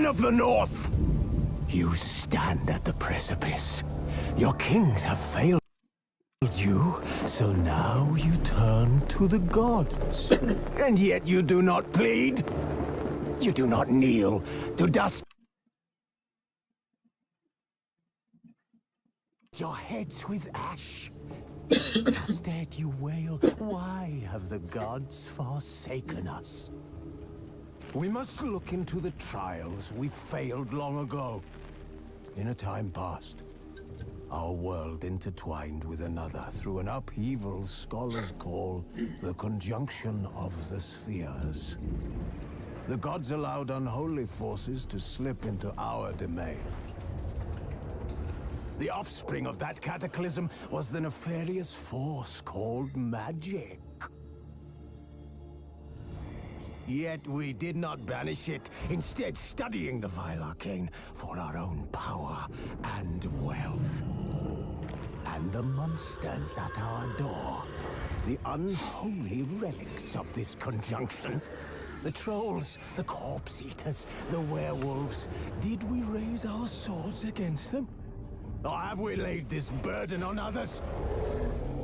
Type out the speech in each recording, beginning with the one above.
Of the North, you stand at the precipice. Your kings have failed you, so now you turn to the gods. And yet you do not plead. You do not kneel to dust your heads with ash. Instead you wail, why have the gods forsaken us? We must look into the trials we failed long ago. In a time past, our world intertwined with another through an upheaval scholars call the conjunction of the spheres. The gods allowed unholy forces to slip into our domain. The offspring of that cataclysm was the nefarious force called magic. Yet we did not banish it, instead studying the vile arcane for our own power and wealth. And the monsters at our door, the unholy relics of this conjunction. The trolls, the corpse eaters, the werewolves. Did we raise our swords against them? Or have we laid this burden on others?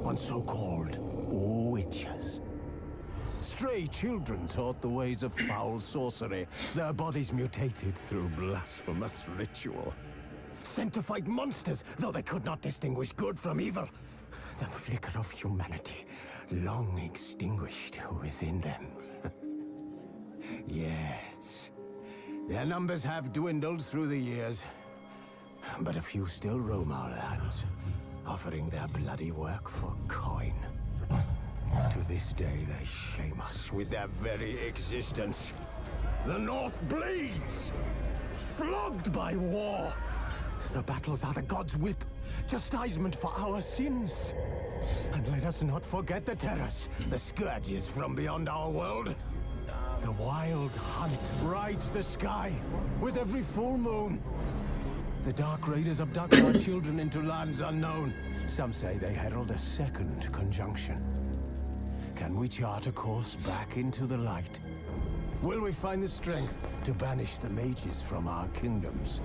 On so-called witches. Stray children taught the ways of foul sorcery, their bodies mutated through blasphemous ritual. Sent to fight monsters, though they could not distinguish good from evil. The flicker of humanity, long extinguished within them. Yes, their numbers have dwindled through the years, but a few still roam our lands, offering their bloody work for coin. To this day, they shame us with their very existence. The North bleeds, flogged by war. The battles are the gods' whip, chastisement for our sins. And let us not forget the terrors, the scourges from beyond our world. The wild hunt rides the sky with every full moon. The Dark Raiders abduct our children into lands unknown. Some say they herald a second conjunction. Can we chart a course back into the light? Will we find the strength to banish the mages from our kingdoms?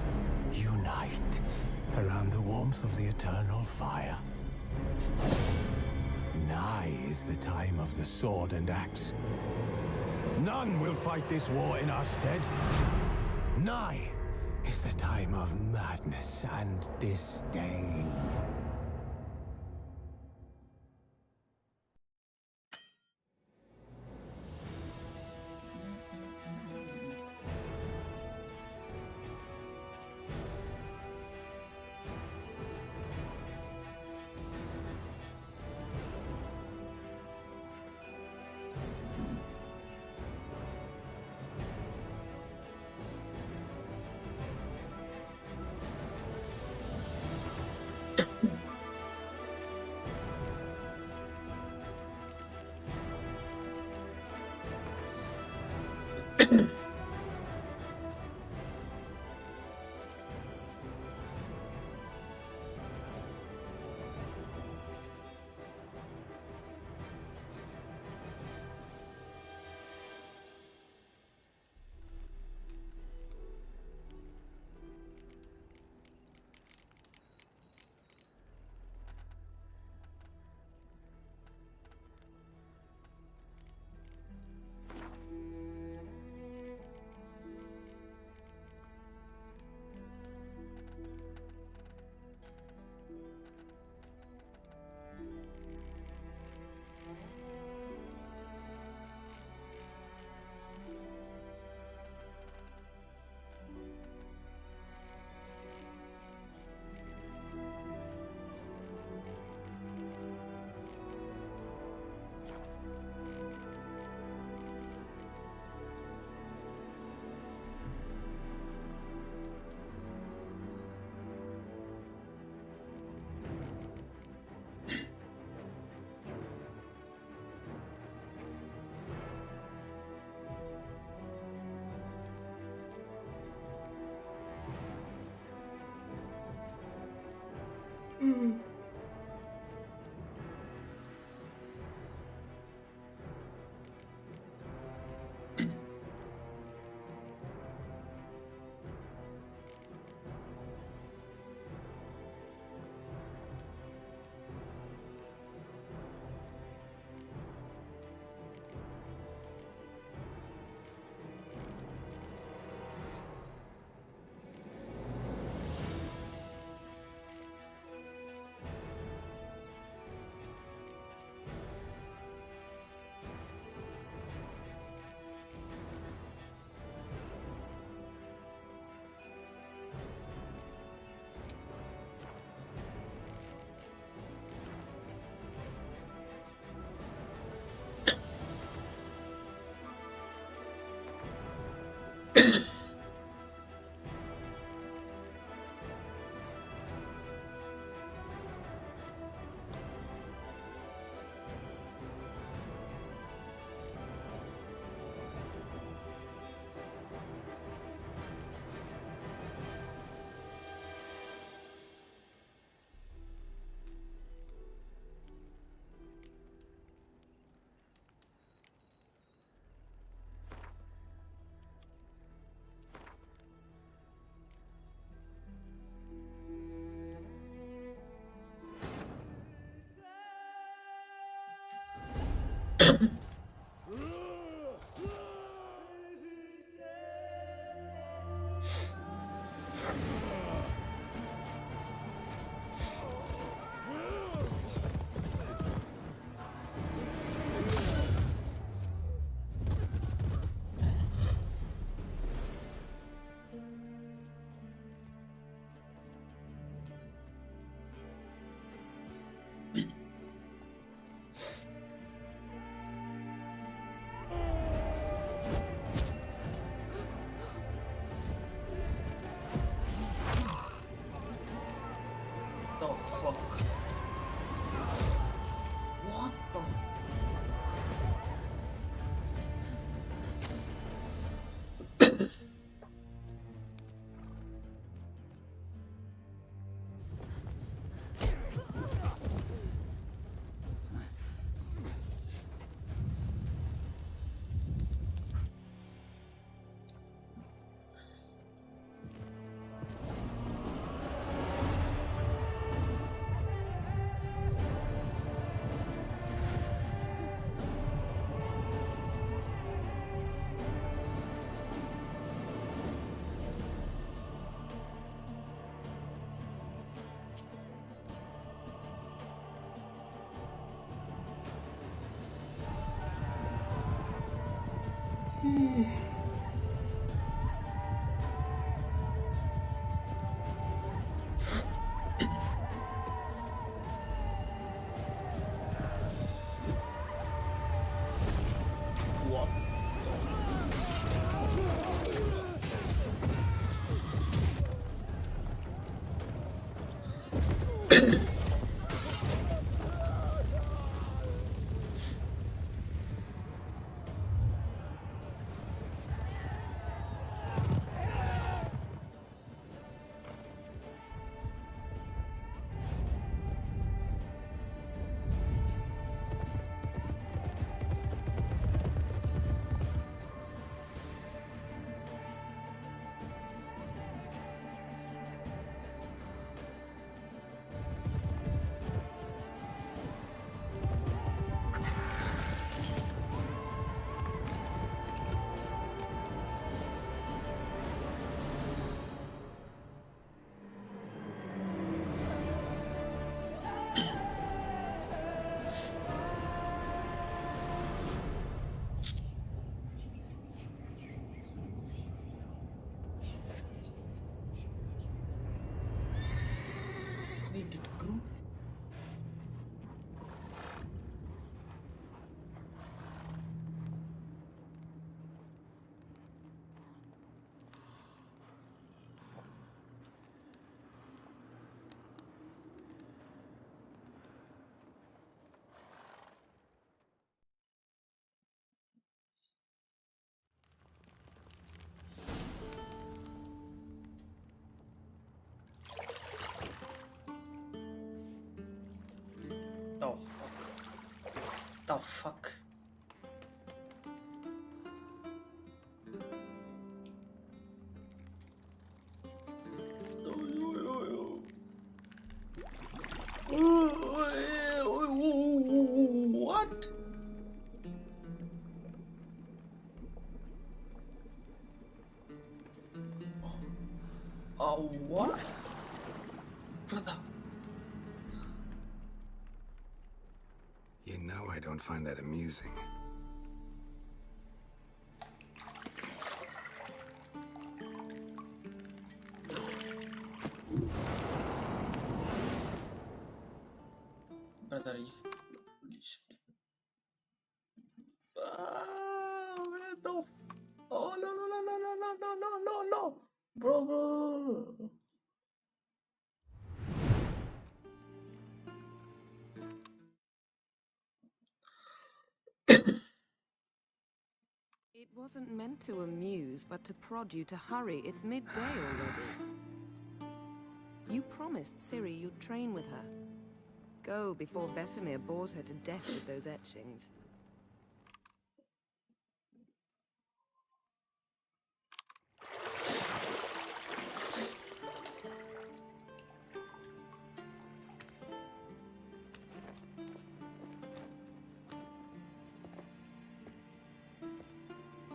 Unite around the warmth of the eternal fire. Nigh is the time of the sword and axe. None will fight this war in our stead. Nigh is the time of madness and disdain. the fuck? The fuck? What? Oh, what? Brother. You know I don't find that amusing. Brother, where the oh no no no no no no no no no no bro. It wasn't meant to amuse, but to prod you to hurry. It's midday already. You promised Ciri you'd train with her. Go before Vesemir bores her to death with those etchings.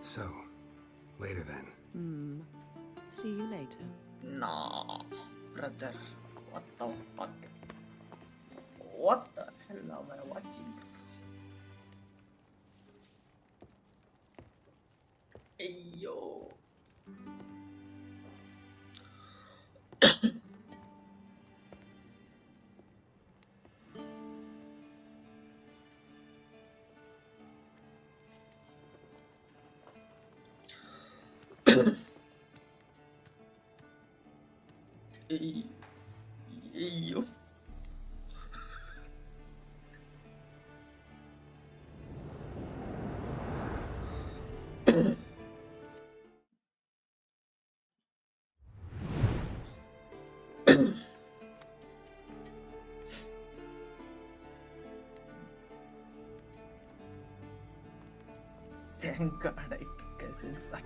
So, later then. See you later. No, brother. What the fuck? What the hell am I watching? Hey yo. Hey, hey yo. Thank God I took essence out.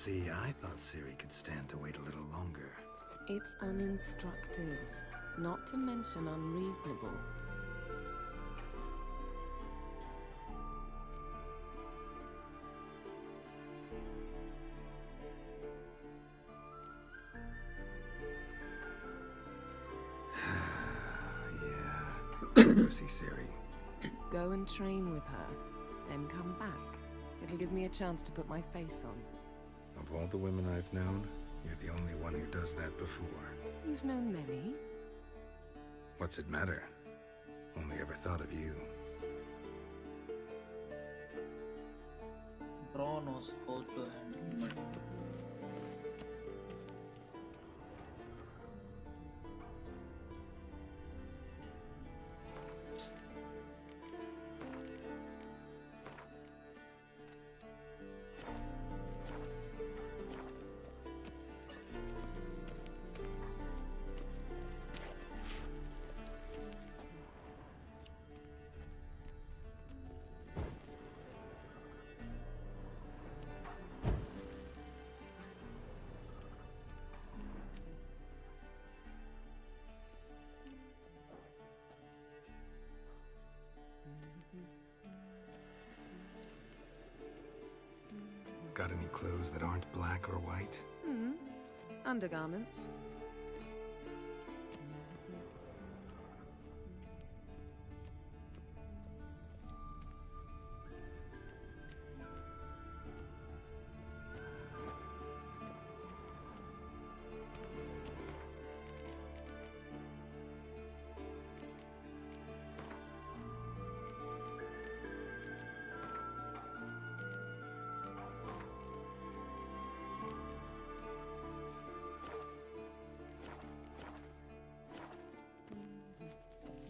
See, I thought Ciri could stand to wait a little longer. It's uninstructive, not to mention unreasonable. Yeah. Go see Ciri. Go and train with her, then come back. It'll give me a chance to put my face on. Of all the women I've known, you're the only one who does that before. You've known many. What's it matter? Only ever thought of you. Bro knows how to handle money. Got any clothes that aren't black or white? Undergarments.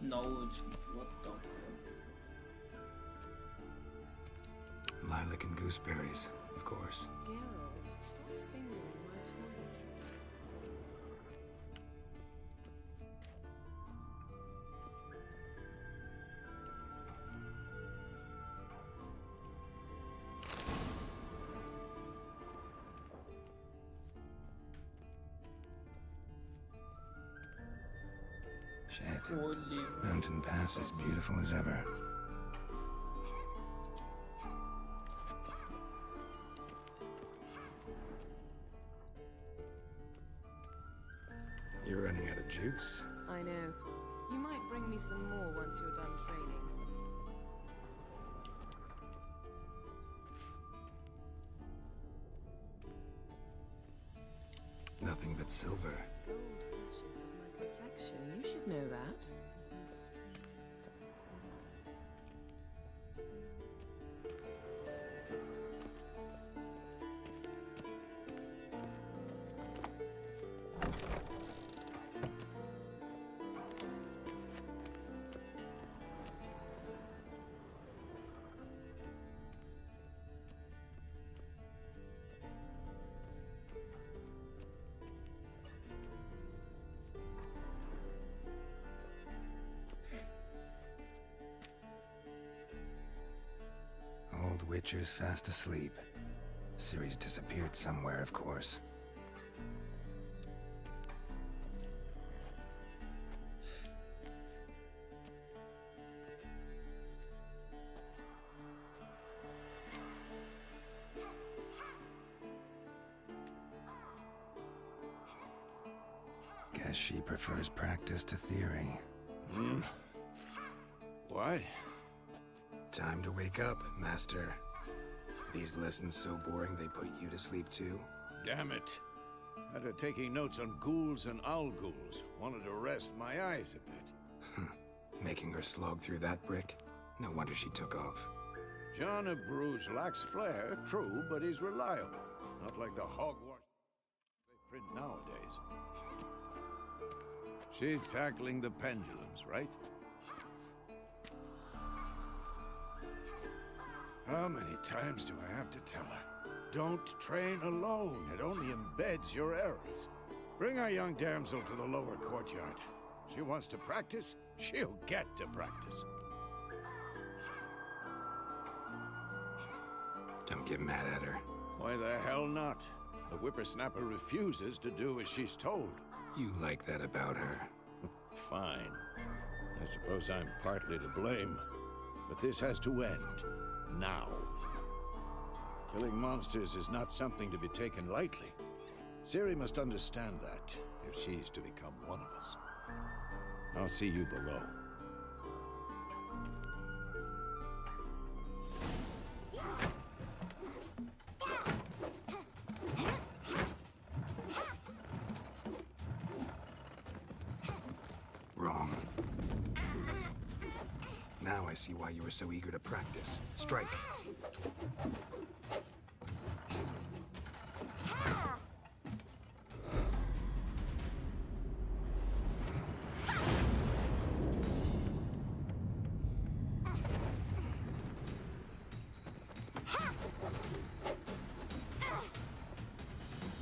No, what the fuck? Lilac and gooseberries, of course. Geralt, stop fingering my toiletries. Shit. Holy. Mountain Pass as beautiful as ever. You're running out of juice. I know. You might bring me some more once you're done training. Nothing but silver. Gold clashes with my complexion. You should know that. Old Witcher's fast asleep. Ciri's disappeared somewhere, of course. Guess she prefers practice to theory. What? Time to wake up, Master. These lessons so boring they put you to sleep too? Damn it. After taking notes on ghouls and owl ghouls, wanted to rest my eyes a bit. Making her slog through that brick? No wonder she took off. John of Bruges lacks flair, true, but he's reliable. Not like the hogwash they print nowadays. She's tackling the pendulums, right? How many times do I have to tell her? Don't train alone. It only embeds your errors. Bring our young damsel to the lower courtyard. She wants to practice, she'll get to practice. Don't get mad at her. Why the hell not? The whippersnapper refuses to do as she's told. You like that about her. Fine. I suppose I'm partly to blame. But this has to end. Now. Killing monsters is not something to be taken lightly. Ciri must understand that, if she's to become one of us. I'll see you below. Wrong. Now I see why you were so eager to practice. Strike.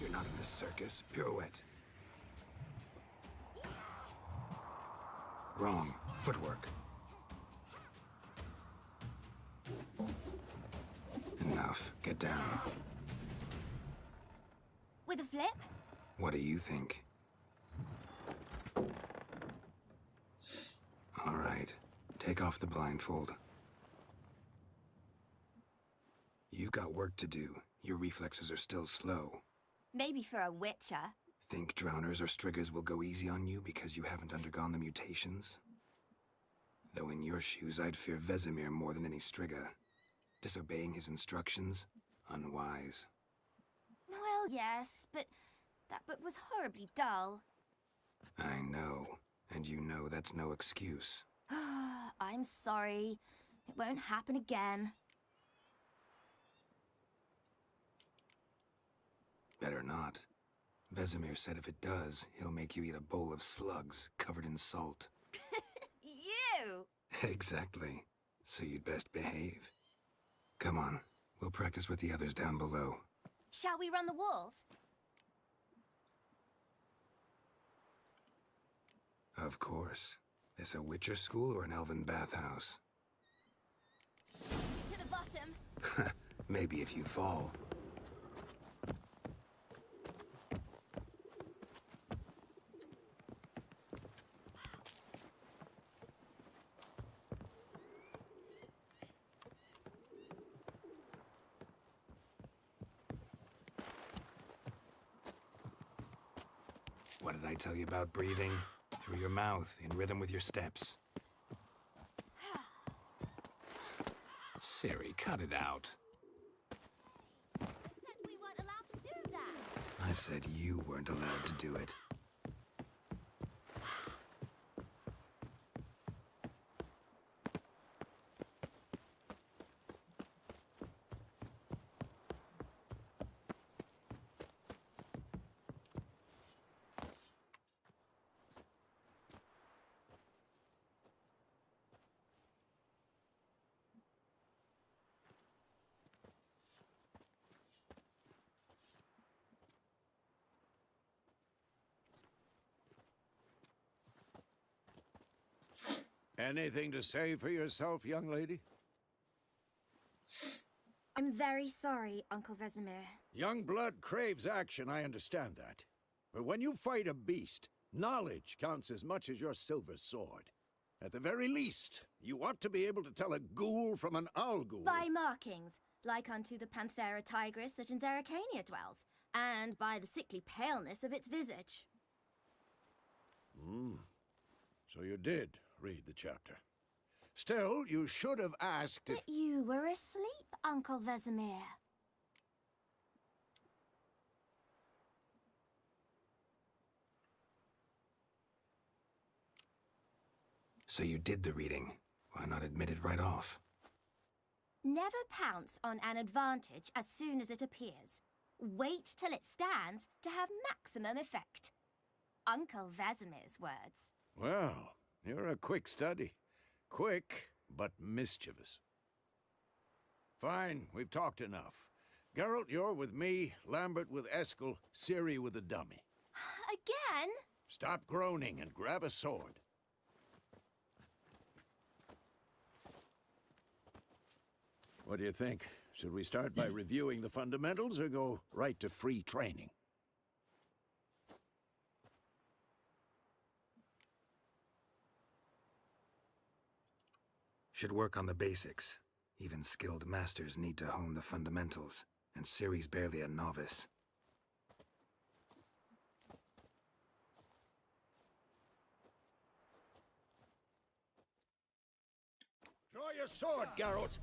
You're not in a circus. Pirouette. Wrong. Footwork. Enough. Get down. With a flip? What do you think? All right. Take off the blindfold. You've got work to do. Your reflexes are still slow. Maybe for a witcher. Think drowners or striggers will go easy on you because you haven't undergone the mutations? Though in your shoes, I'd fear Vesemir more than any strigger. Disobeying his instructions? Unwise. Well, yes, but that book was horribly dull. I know. And you know that's no excuse. I'm sorry. It won't happen again. Better not. Vesemir said if it does, he'll make you eat a bowl of slugs covered in salt. You! Exactly. So you'd best behave. Come on. We'll practice with the others down below. Shall we run the walls? Of course. This a Witcher school or an elven bathhouse? To the bottom. Maybe if you fall. What did I tell you about breathing? Through your mouth, in rhythm with your steps. Ciri, cut it out. I said we weren't allowed to do that. I said you weren't allowed to do it. Anything to say for yourself, young lady? I'm very sorry, Uncle Vesemir. Young blood craves action, I understand that. But when you fight a beast, knowledge counts as much as your silver sword. At the very least, you ought to be able to tell a ghoul from an owl ghoul. By markings, like unto the Panthera tigris that in Zerrikania dwells, and by the sickly paleness of its visage. So you did read the chapter. Still, you should have asked if... But you were asleep, Uncle Vesemir. So you did the reading. Why not admit it right off? Never pounce on an advantage as soon as it appears. Wait till it stands to have maximum effect. Uncle Vesemir's words. Well, you're a quick study. Quick, but mischievous. Fine, we've talked enough. Geralt, you're with me, Lambert with Eskel, Ciri with the dummy. Again? Stop groaning and grab a sword. What do you think? Should we start by reviewing the fundamentals or go right to free training? Should work on the basics. Even skilled masters need to hone the fundamentals, and Ciri's barely a novice. Draw your sword, Geralt!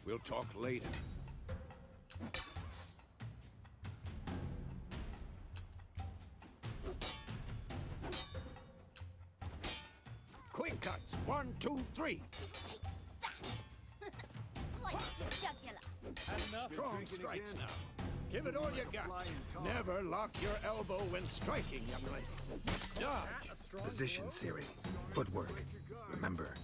We'll talk later. Quick cuts. 1, 2, 3. Take that! Slice your jugular. Strong strikes now. Give it all you got. Never lock your elbow when striking, young lady. Dodge. Position, Ciri. Footwork. Remember.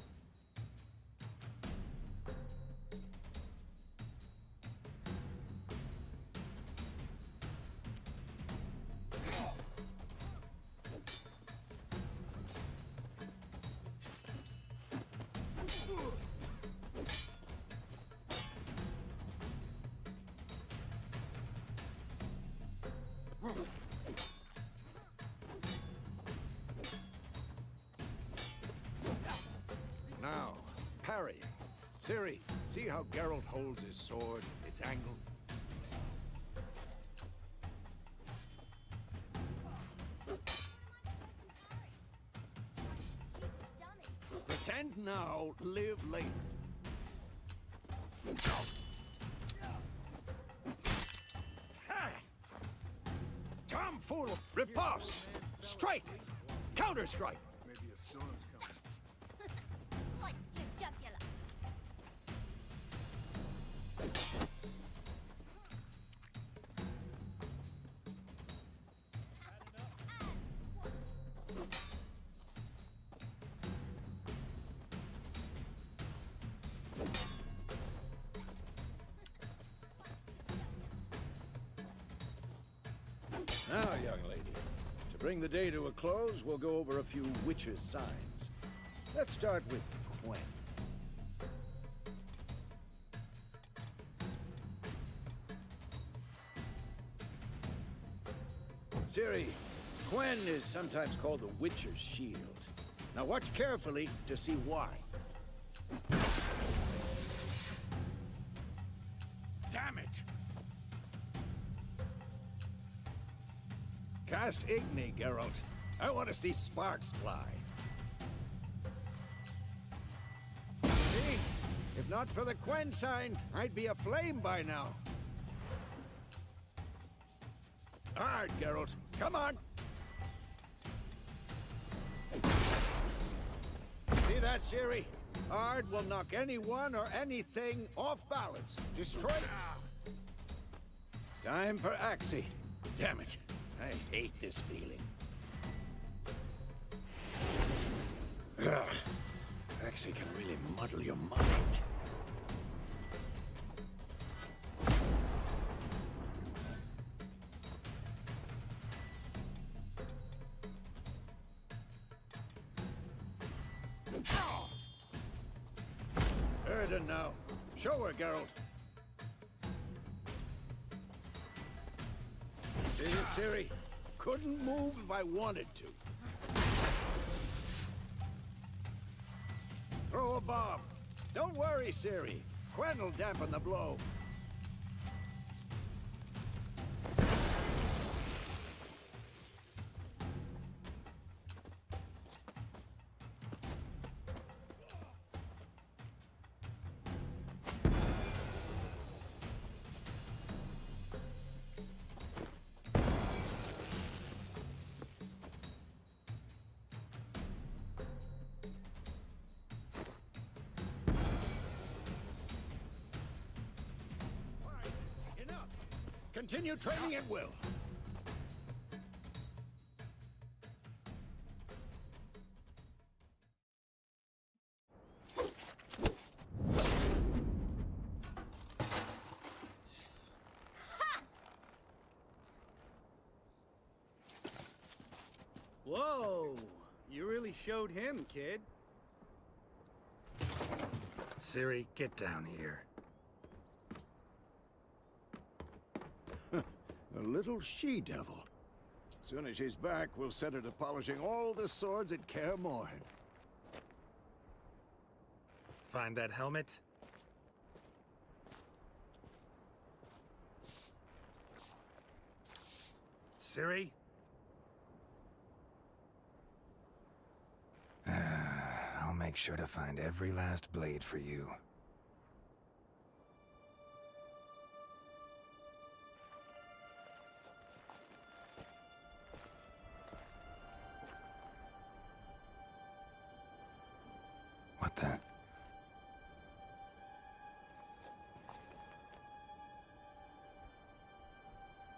Now, parrying. Ciri, see how Geralt holds his sword, its angle? Pretend now, live later. Ha! Tomfool! Riposte! Strike! Counter-strike! Maybe a storm's coming. Slice your jugular. Now, young lady, to bring the day to a close, we'll go over a few witches' signs. Let's start with Quen. Ciri, Quen is sometimes called the Witcher's Shield. Now watch carefully to see why. Damn it! Cast Igni, Geralt. I want to see sparks fly. See? If not for the Quen sign, I'd be aflame by now. Hard, Geralt. Come on! See that, Ciri? Hard will knock anyone or anything off balance. Destroy it. Time for Axie. Damn it. I hate this feeling. Ugh. Axie can really muddle your mind. Erden now. Show her, Geralt. See it, Ciri? Couldn't move if I wanted to. Throw a bomb. Don't worry, Ciri. Quen will dampen the blow. Enough. Continue training at will. Whoa! You really showed him, kid. Ciri, get down here. A little she-devil. Soon as she's back, we'll set her to polishing all the swords at Kaer Morhen. Find that helmet? Ciri? I'll make sure to find every last blade for you. What the?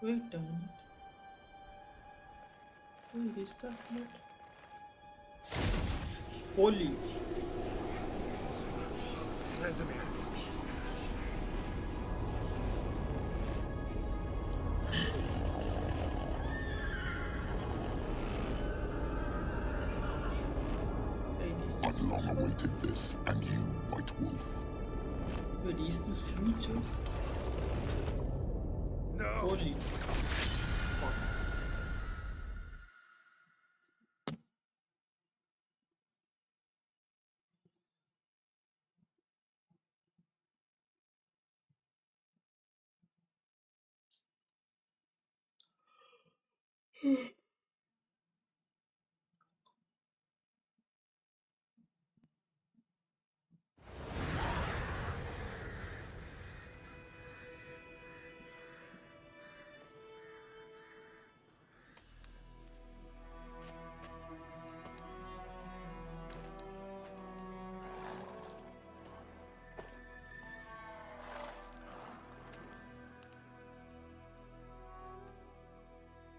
Wait a minute. Where is that blood? Holy. Vesemir. Wait, is this I've long awaited this, and you, White Wolf. Wait, is this future? No! Holy.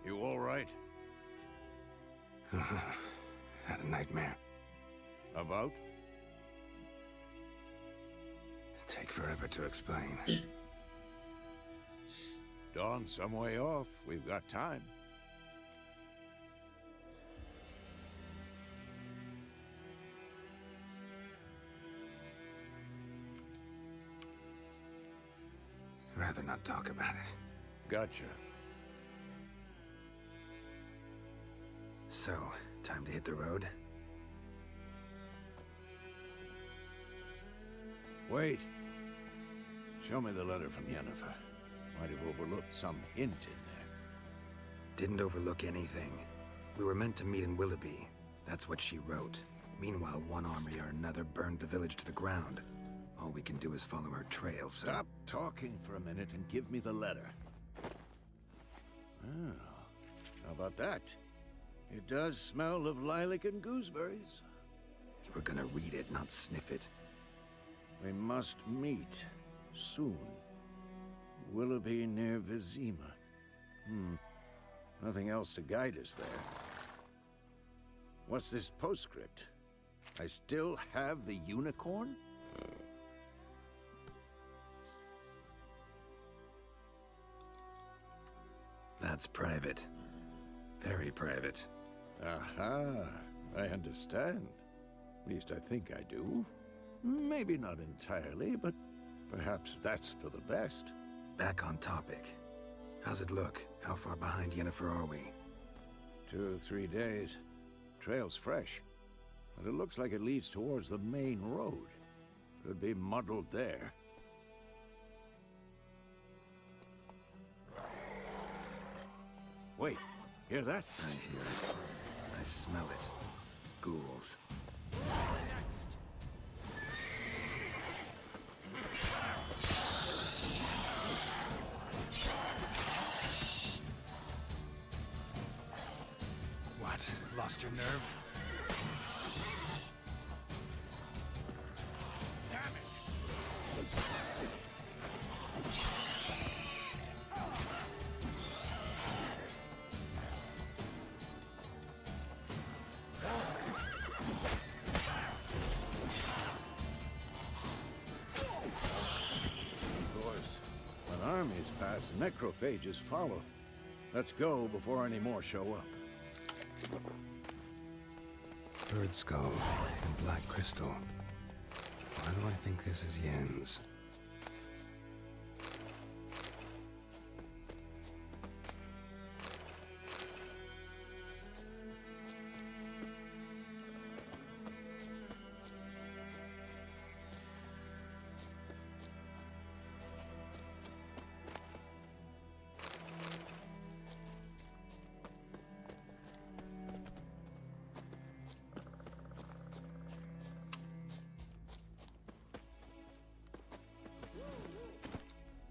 You all right? Had a nightmare. About? Take forever to explain. Dawn's some way off. We've got time. Rather not talk about it. Gotcha. So, time to hit the road? Wait. Show me the letter from Yennefer. Might have overlooked some hint in there. Didn't overlook anything. We were meant to meet in Willoughby. That's what she wrote. Meanwhile, one army or another burned the village to the ground. All we can do is follow her trail, so... Stop talking for a minute and give me the letter. Oh, how about that? It does smell of lilac and gooseberries. You were gonna read it, not sniff it. We must meet soon. Willoughby near Vizima. Nothing else to guide us there. What's this postscript? I still have the unicorn? That's private. Very private. Aha, I understand. At least I think I do. Maybe not entirely, but perhaps that's for the best. Back on topic. How's it look? How far behind Yennefer are we? 2 or 3 days. Trail's fresh, but it looks like it leads towards the main road. Could be muddled there. Wait, hear that? I hear it. I smell it. Ghouls. What? Lost your nerve? Damn it! Of course, when armies pass, necrophages follow. Let's go before any more show up. Bird skull and black crystal. So I think this is Yen's.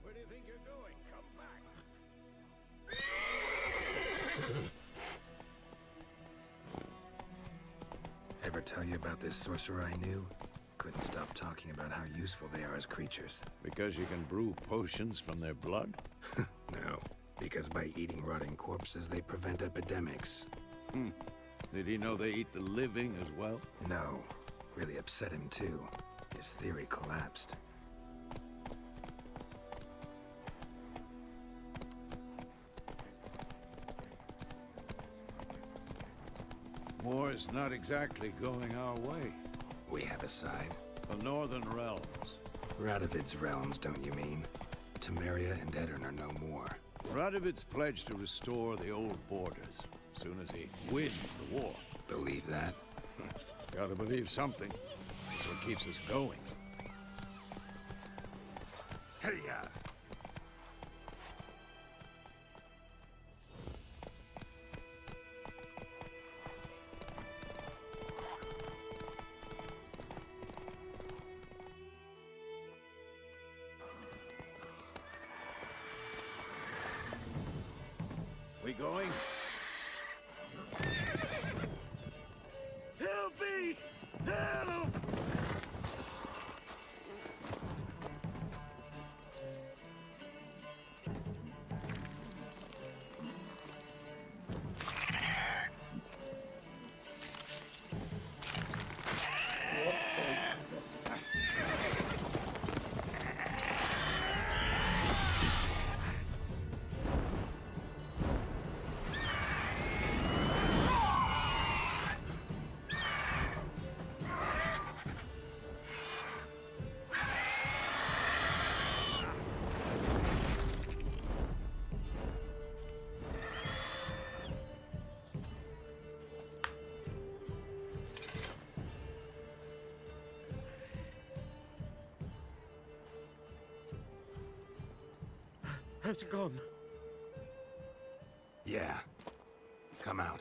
Where do you think you're going? Come back! Ever tell you about this sorcerer I knew? Couldn't stop talking about how useful they are as creatures. Because you can brew potions from their blood? No, because by eating rotting corpses, they prevent epidemics. Did he know they eat the living as well? No, really upset him too. His theory collapsed. War's not exactly going our way. We have a side. The Northern Realms. Radovid's realms, don't you mean? Temeria and Edirn are no more. Radovid's pledged to restore the old borders, as soon as he wins the war. Believe that? Gotta believe something. It's what keeps us going. Hey-ya! We going? Help me! Help! Has it gone? Yeah. Come out.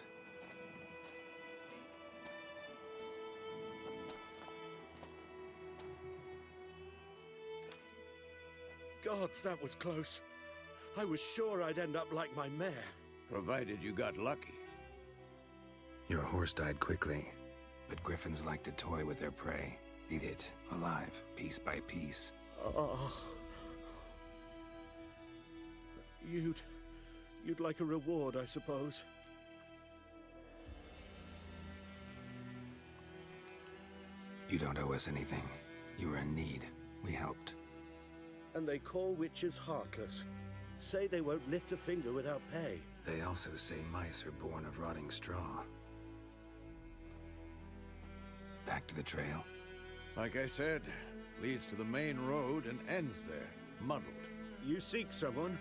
Gods, that was close. I was sure I'd end up like my mare. Provided you got lucky. Your horse died quickly, but griffins like to toy with their prey. Eat it, alive, piece by piece. Oh. You'd like a reward, I suppose. You don't owe us anything. You were in need. We helped. And they call witches heartless. Say they won't lift a finger without pay. They also say mice are born of rotting straw. Back to the trail? Like I said, leads to the main road and ends there, muddled. You seek someone?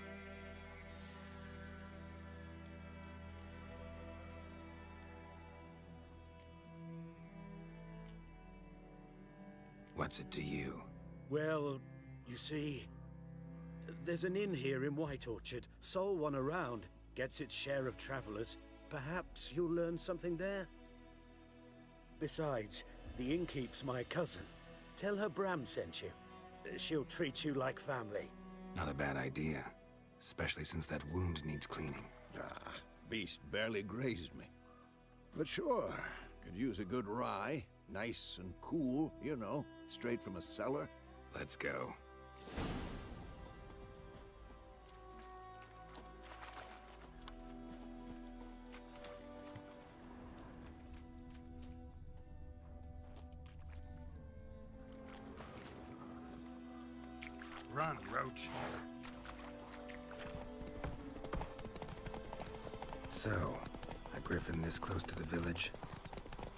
What's it to you? Well, you see, there's an inn here in White Orchard. Sole one around. Gets its share of travelers. Perhaps you'll learn something there? Besides, the innkeep's my cousin. Tell her Bram sent you. She'll treat you like family. Not a bad idea. Especially since that wound needs cleaning. Ah, beast barely grazed me. But sure, could use a good rye. Nice and cool, you know, straight from a cellar. Let's go. Run, Roach. So, a griffin this close to the village?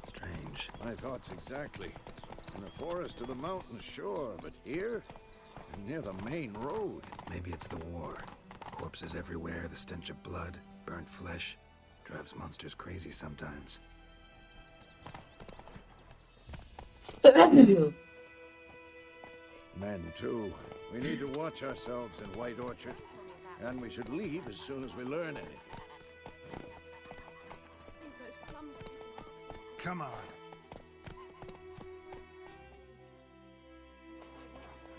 Strange. My thoughts exactly. In the forest or the mountains, sure, but here? Near the main road. Maybe it's the war. Corpses everywhere, the stench of blood, burnt flesh. Drives monsters crazy sometimes. Men, too. We need to watch ourselves in White Orchard. And we should leave as soon as we learn anything. Come on.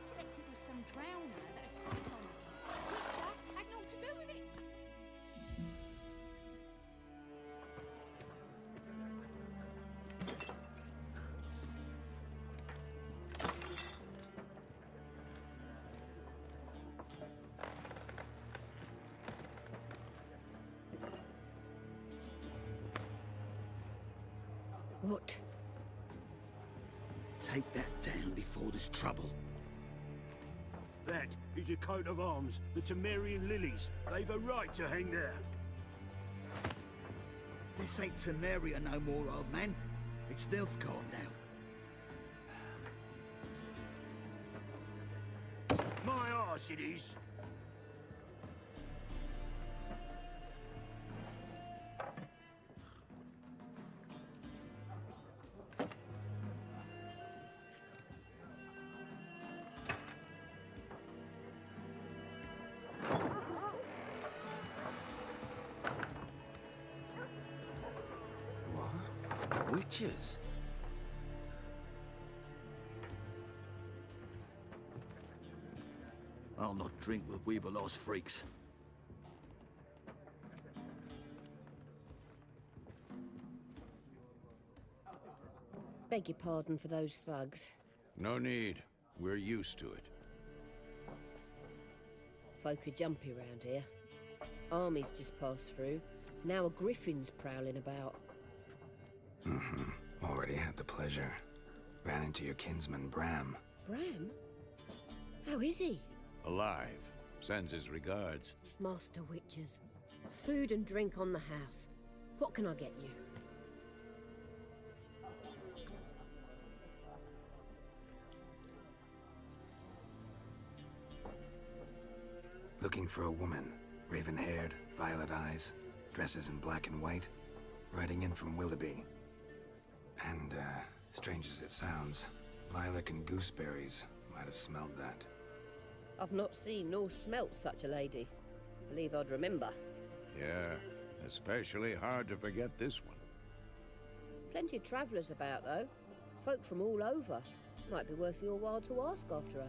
Said it was some drowner that had sat on it. Witcher had naught to do with it. What? Take that down before there's trouble. That is a coat of arms, the Temerian lilies. They've a right to hang there. This ain't Temeria no more, old man. It's Nilfgaard now. My arse it is. Witches? I'll not drink with Weaverlaw's freaks. Beg your pardon for those thugs. No need. We're used to it. Folk are jumpy round here. Armies just passed through. Now a griffin's prowling about. Already had the pleasure. Ran into your kinsman, Bram. Bram? How is he? Alive. Sends his regards. Master Witchers. Food and drink on the house. What can I get you? Looking for a woman. Raven-haired, violet eyes, dresses in black and white. Riding in from Willoughby. And, strange as it sounds, lilac and gooseberries might have smelled that. I've not seen nor smelt such a lady. Believe I'd remember. Yeah, especially hard to forget this one. Plenty of travellers about, though. Folk from all over. Might be worth your while to ask after her.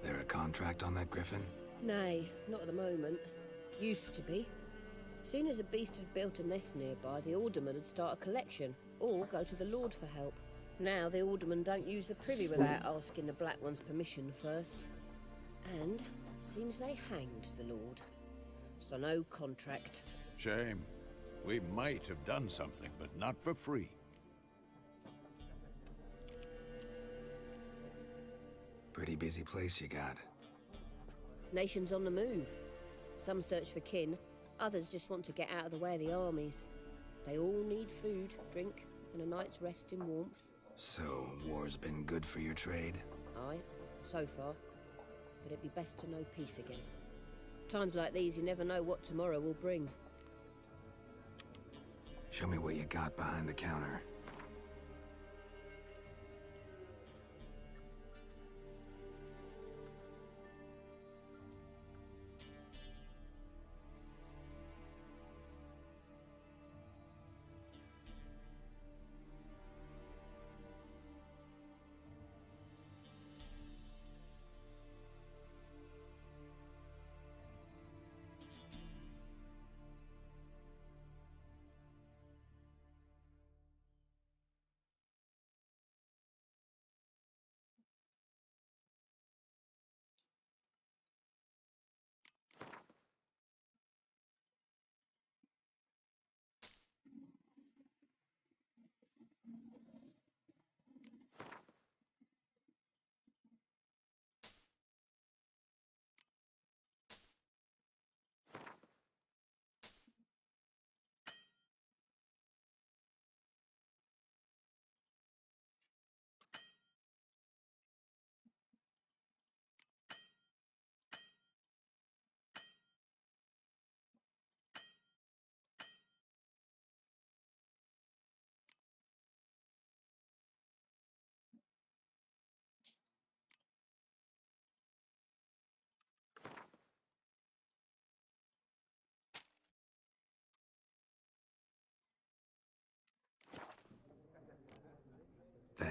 There a contract on that griffin? Nay, not at the moment. Used to be. Soon as a beast had built a nest nearby, the alderman would start a collection, or go to the Lord for help. Now the aldermen don't use the privy without asking the Black One's permission first. And seems they hanged the Lord. So no contract. Shame. We might have done something, but not for free. Pretty busy place you got. Nations on the move. Some search for kin, others just want to get out of the way of the armies. They all need food, drink, and a night's rest in warmth. So, war's been good for your trade? Aye, so far. But it'd be best to know peace again. Times like these, you never know what tomorrow will bring. Show me what you got behind the counter.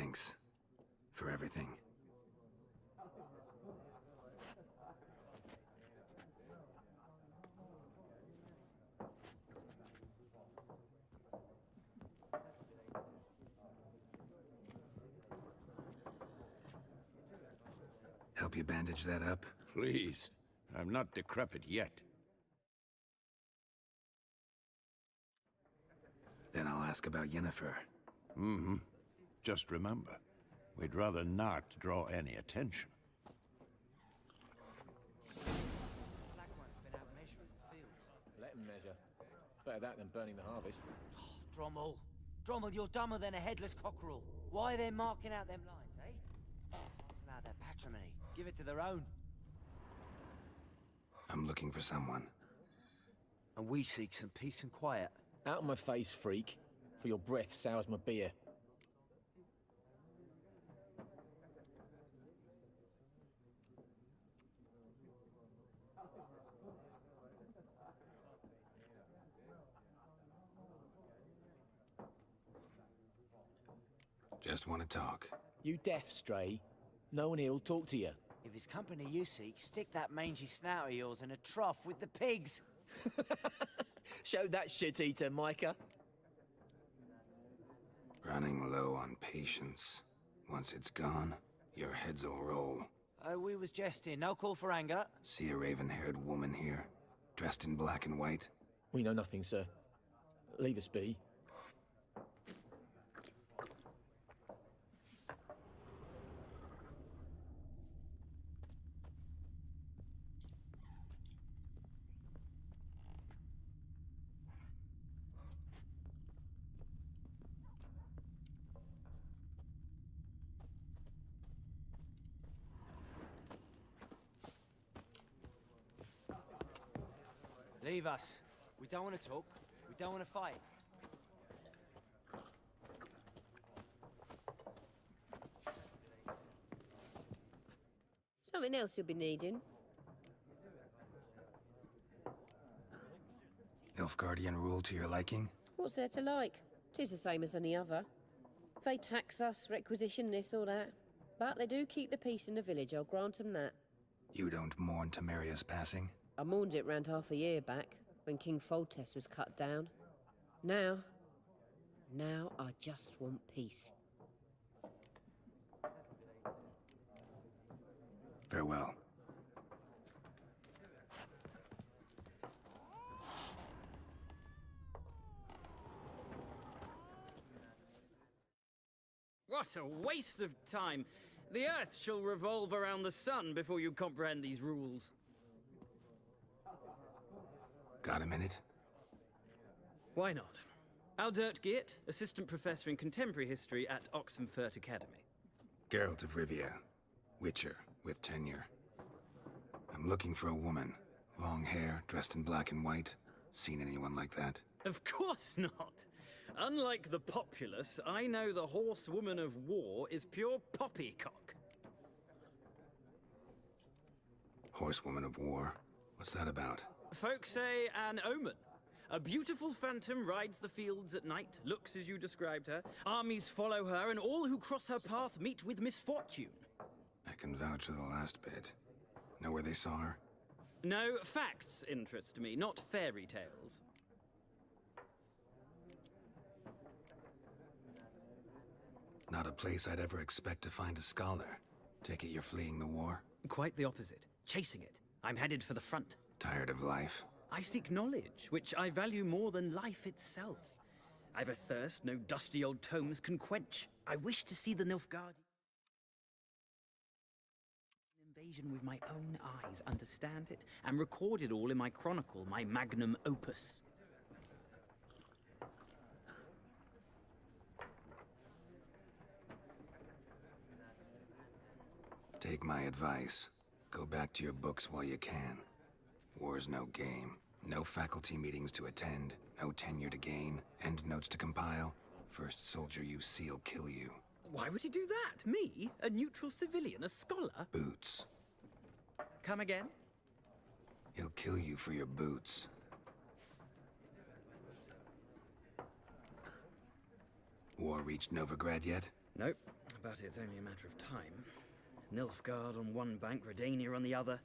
Thanks. For everything. Help you bandage that up? Please. I'm not decrepit yet. Then I'll ask about Yennefer. Mm-hmm. Just remember, we'd rather not draw any attention. Black one's been out measuring the fields. Let him measure. Better that than burning the harvest. Drommel. Drommel, you're dumber than a headless cockerel. Why are they marking out them lines, eh? Parcel out their patrimony. Give it to their own. I'm looking for someone. And we seek some peace and quiet. Out of my face, freak. For your breath sours my beer. Just want to talk. You deaf, Stray? No one here'll talk to you. If it's company you seek, stick that mangy snout of yours in a trough with the pigs. Show that shit-eater, Micah. Running low on patience. Once it's gone, your heads'll roll. Oh, we was jesting. No call for anger. See a raven-haired woman here, dressed in black and white? We know nothing, sir. Leave us be. Leave us. We don't want to talk. We don't want to fight. Something else you'll be needing. Nilfgaardian rule to your liking? What's there to like? 'Tis the same as any other. They tax us, requisition this or that. But they do keep the peace in the village, I'll grant 'em that. You don't mourn Temeria's passing? I mourned it round half a year back, when King Foltest was cut down. Now I just want peace. Farewell. What a waste of time! The Earth shall revolve around the sun before you comprehend these rules. Got a minute? Why not? Aldert Geert, Assistant Professor in Contemporary History at Oxenfurt Academy. Geralt of Rivia, Witcher, with tenure. I'm looking for a woman. Long hair, dressed in black and white. Seen anyone like that? Of course not! Unlike the populace, I know the horsewoman of war is pure poppycock. Horsewoman of war? What's that about? Folks say an omen. A beautiful phantom rides the fields at night, looks as you described her. Armies follow her, and all who cross her path meet with misfortune. I can vouch for the last bit. Know where they saw her? No, facts interest me, not fairy tales. Not a place I'd ever expect to find a scholar. Take it you're fleeing the war? Quite the opposite. Chasing it. I'm headed for the front. Tired of life? I seek knowledge, which I value more than life itself. I've a thirst no dusty old tomes can quench. I wish to see the Nilfgaardian invasion with my own eyes, understand it, and record it all in my chronicle, my magnum opus. Take my advice. Go back to your books while you can. War's no game. No faculty meetings to attend. No tenure to gain. Endnotes to compile. First soldier you see'll kill you. Why would he do that? Me? A neutral civilian? A scholar? Boots. Come again? He'll kill you for your boots. War reached Novigrad yet? Nope. but it's only a matter of time. Nilfgaard on one bank, Redania on the other,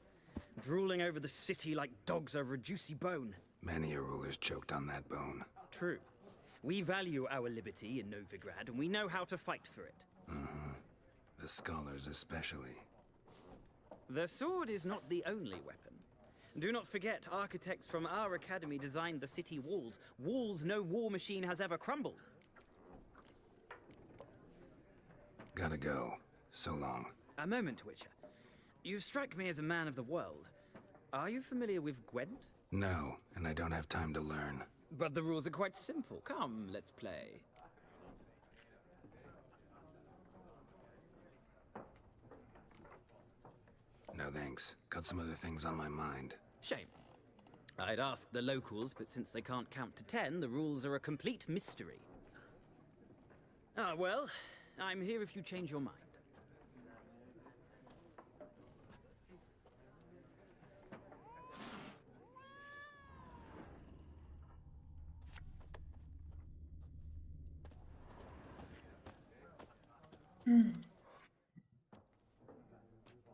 drooling over the city like dogs over a juicy bone. Many a ruler's choked on that bone. True. We value our liberty in Novigrad, and we know how to fight for it. The scholars especially. The sword is not the only weapon. Do not forget, architects from our academy designed the city walls. Walls no war machine has ever crumbled. Gotta go. So long. A moment, Witcher. You strike me as a man of the world. Are you familiar with Gwent? No, and I don't have time to learn. But the rules are quite simple. Come, let's play. No thanks. Got some other things on my mind. Shame. I'd ask the locals, but since they can't count to 10, the rules are a complete mystery. Ah, well, I'm here if you change your mind.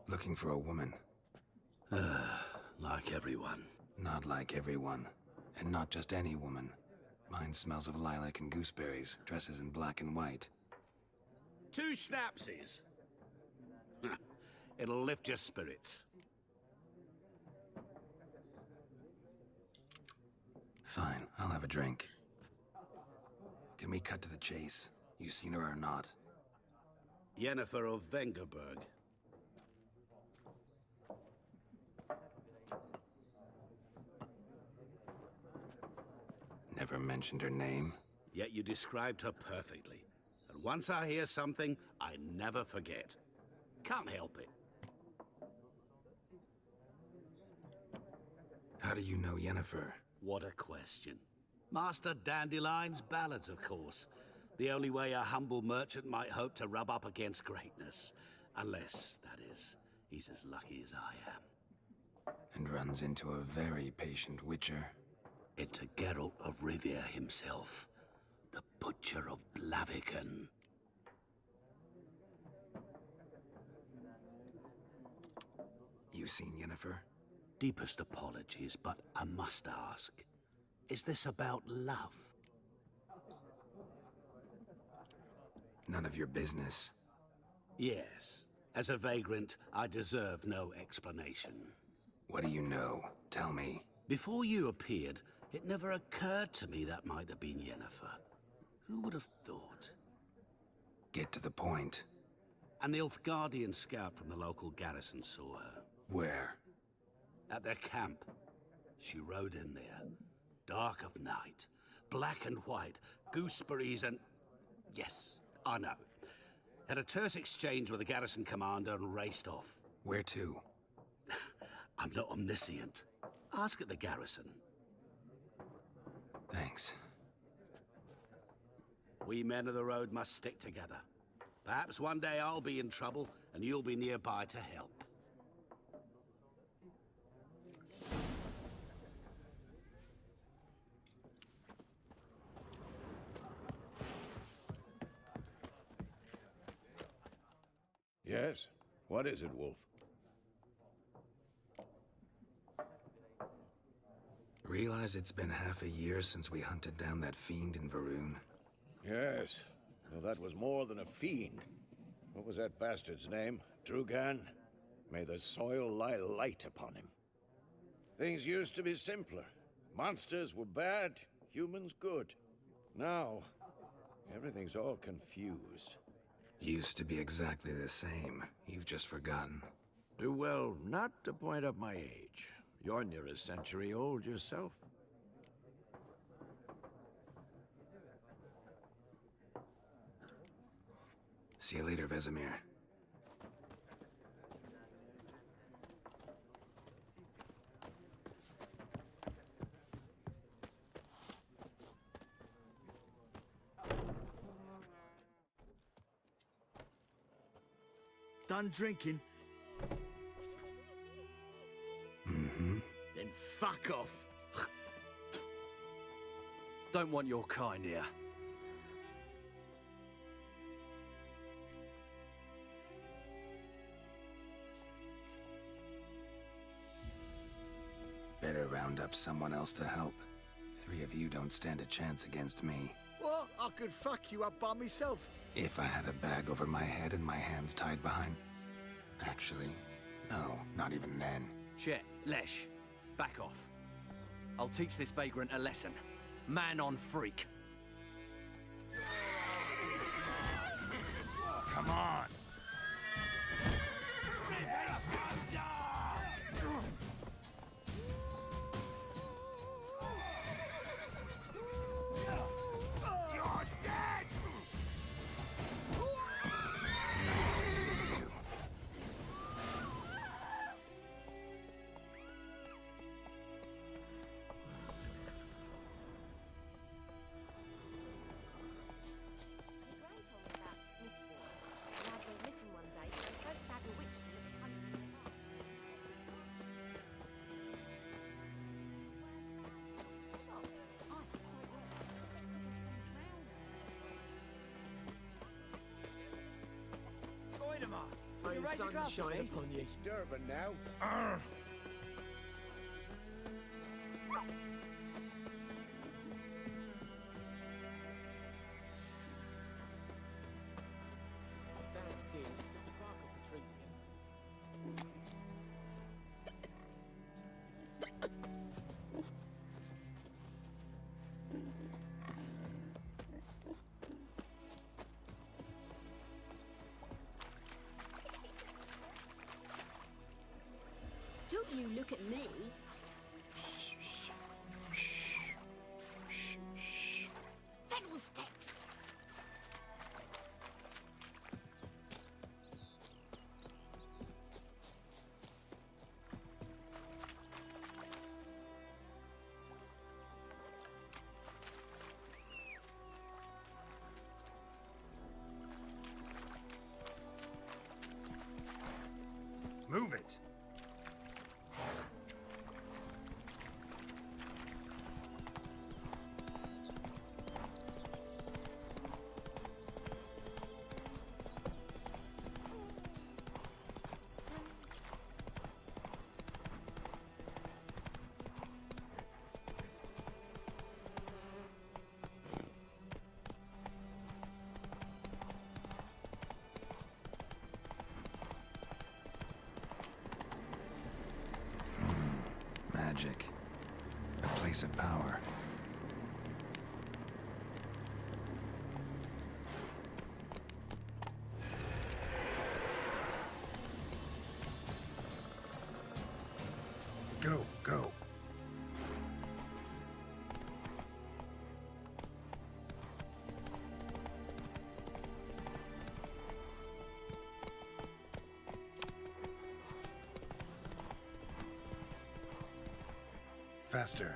Looking for a woman. Like everyone. Not like everyone. And not just any woman. Mine smells of lilac and gooseberries, dresses in black and white. 2 schnapsies. It'll lift your spirits. Fine, I'll have a drink. Can we cut to the chase? You seen her or not? Yennefer of Vengerberg. Never mentioned her name. Yet you described her perfectly. And once I hear something, I never forget. Can't help it. How do you know Yennefer? What a question. Master Dandelion's ballads, of course. The only way a humble merchant might hope to rub up against greatness. Unless, that is, he's as lucky as I am. And runs into a very patient witcher. Into Geralt of Rivia himself. The Butcher of Blaviken. You seen Yennefer? Deepest apologies, but I must ask. Is this about love? None of your business. Yes. As a vagrant, I deserve no explanation. What do you know? Tell me. Before you appeared, it never occurred to me that might have been Yennefer. Who would have thought? Get to the point. A Nilfgaardian scout from the local garrison saw her. Where? At their camp. She rode in there. Dark of night. Black and white. Gooseberries and... Yes, I know. Had a terse exchange with the garrison commander and raced off. Where to? I'm not omniscient. Ask at the garrison. Thanks. We men of the road must stick together. Perhaps one day I'll be in trouble and you'll be nearby to help. Yes? What is it, Wolf? Realize it's been half a year since we hunted down that fiend in Varun? Yes. Well, that was more than a fiend. What was that bastard's name? Drugan? May the soil lie light upon him. Things used to be simpler. Monsters were bad, humans good. Now, everything's all confused. Used to be exactly the same. You've just forgotten. Do well not to point up my age. You're near a century old yourself. See you later, Vesemir. Done drinking? Mm-hmm. Then fuck off. Don't want your kind here. better round up someone else to help. 3 of you don't stand a chance against me. What? I could fuck you up by myself. If I had a bag over my head and my hands tied behind... Actually, no, not even then. Chet, Lesh, back off. I'll teach this vagrant a lesson. Man on freak. Come on! You're dead! Nice meeting you. May the sun shine upon you. It's Durban now. Damn dear, it's the bark off the trees again. Don't you look at me. Fiddlesticks! Move it! Magic. A place of power. Go, go. Faster.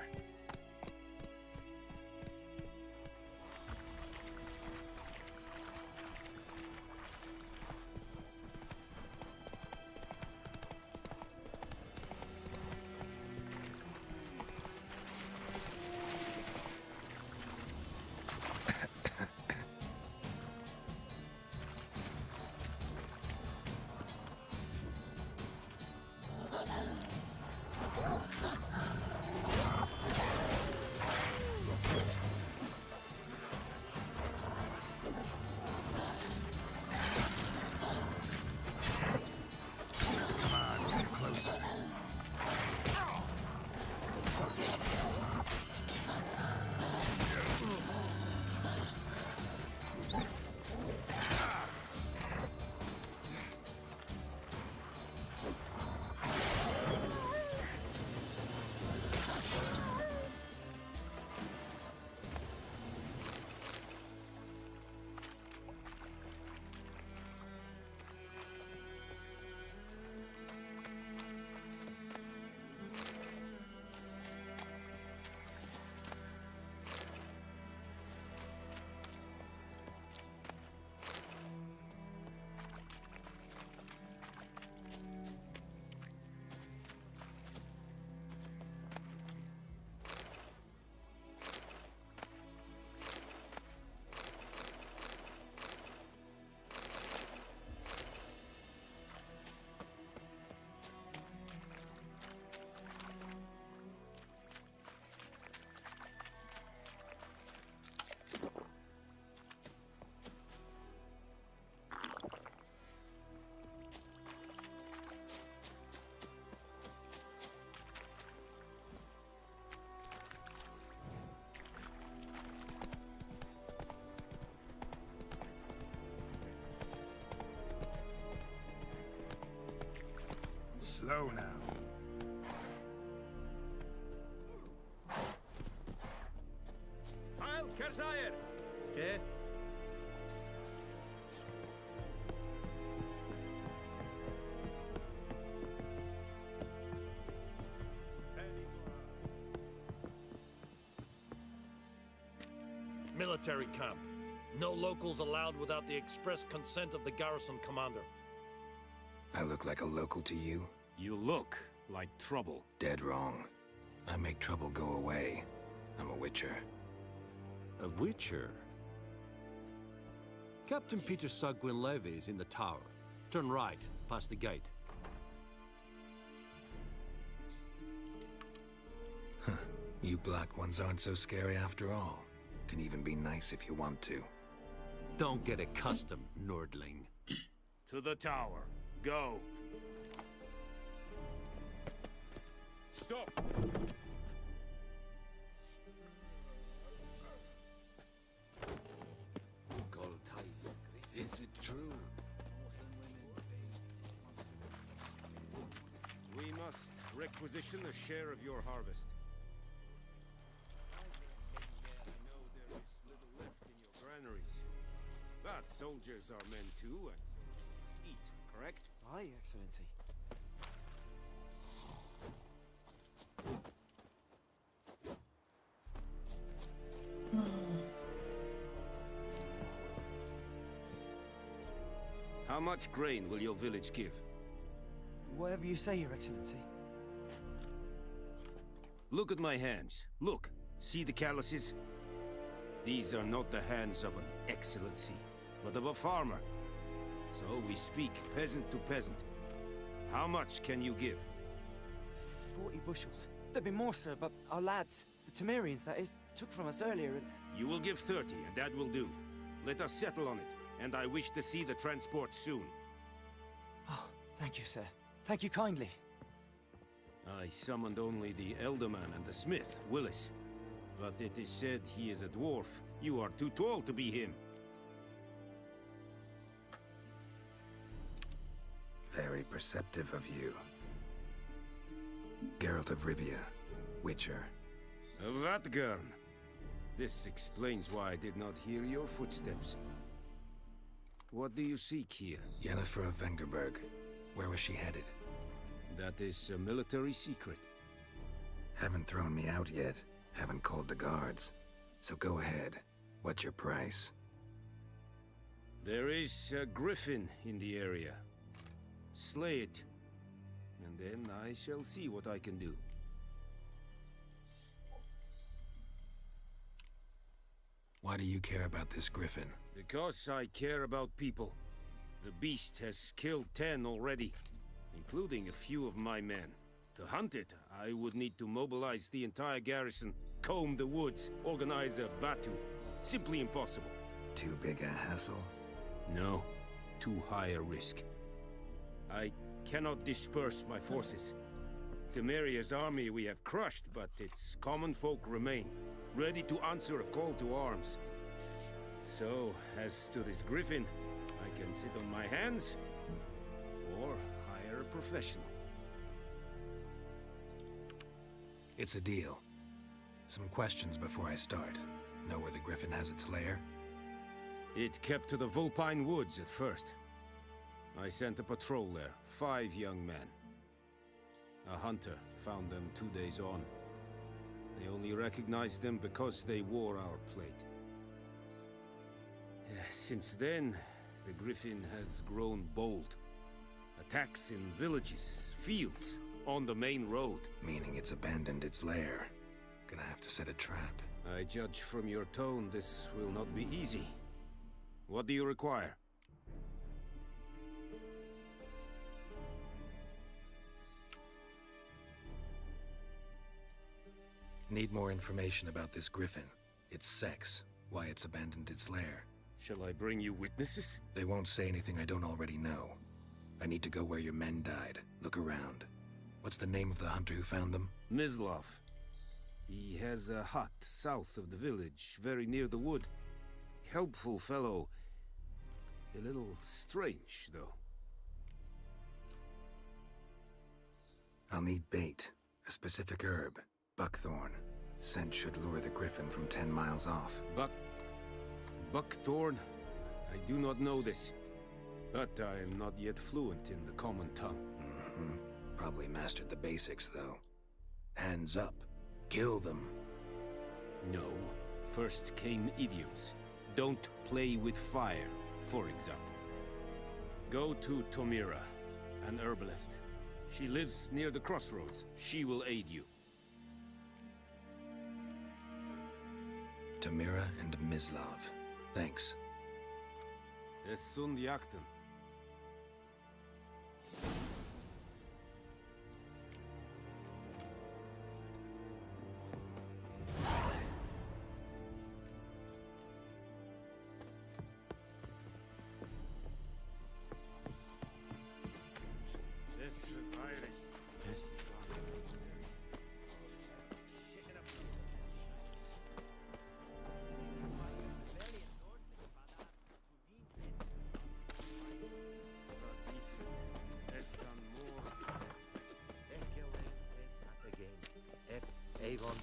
Slow now. Heil Kerzayer! Okay. Military camp. No locals allowed without the express consent of the garrison commander. I look like a local to you? You look like trouble. Dead wrong. I make trouble go away. I'm a witcher. A witcher? Captain Peter Sagwin-Levy is in the tower. Turn right, past the gate. Huh. You black ones aren't so scary after all. Can even be nice if you want to. Don't get accustomed, Nordling. To the tower. Go. Stop! Is it true? We must requisition a share of your harvest. I know there is little left in your granaries. But soldiers are men too, and soldiers must eat, correct? Aye, Excellency. How much grain will your village give? Whatever you say, Your Excellency. Look at my hands. Look. See the calluses? These are not the hands of an excellency, but of a farmer. So we speak peasant to peasant. How much can you give? 40 bushels. There'd be more, sir, but our lads, the Temerians, that is, took from us earlier and... You will give 30, and that will do. Let us settle on it, and I wish to see the transport soon. Oh, thank you, sir. Thank you kindly. I summoned only the Elderman and the smith, Willis. But it is said he is a dwarf. You are too tall to be him. Very perceptive of you. Geralt of Rivia, Witcher. Vatgern. This explains why I did not hear your footsteps. What do you seek here? Yennefer of Vengerberg. Where was she headed? That is a military secret. Haven't thrown me out yet. Haven't called the guards. So go ahead. What's your price? There is a griffin in the area. Slay it. And then I shall see what I can do. Why do you care about this griffin? Because I care about people. The beast has killed 10 already, including a few of my men. To hunt it, I would need to mobilize the entire garrison, comb the woods, organize a batu. Simply impossible. Too big a hassle? No, too high a risk. I cannot disperse my forces. Temeria's army we have crushed, but its common folk remain, ready to answer a call to arms. So, as to this griffin, I can sit on my hands, or hire a professional. It's a deal. Some questions before I start. Know where the griffin has its lair? It kept to the Vulpine Woods at first. I sent a patrol there, 5 young men. A hunter found them 2 days on. They only recognized them because they wore our plate. Since then, the griffin has grown bold. Attacks in villages, fields, on the main road. Meaning it's abandoned its lair. Gonna have to set a trap. I judge from your tone this will not be easy. What do you require? Need more information about this griffin. Its sex, why it's abandoned its lair. Shall I bring you witnesses? They won't say anything I don't already know. I need to go where your men died. Look around. What's the name of the hunter who found them? Mislav. He has a hut south of the village, very near the wood. Helpful fellow. A little strange, though. I'll need bait, a specific herb, buckthorn. Scent should lure the griffin from 10 miles off. Buckthorn? I do not know this, but I am not yet fluent in the common tongue. Probably mastered the basics, though. Hands up. Kill them. No. First came idioms. Don't play with fire, for example. Go to Tomira, an herbalist. She lives near the crossroads. She will aid you. Tamira and Mislav. Thanks. Es sunt jakten. Avon,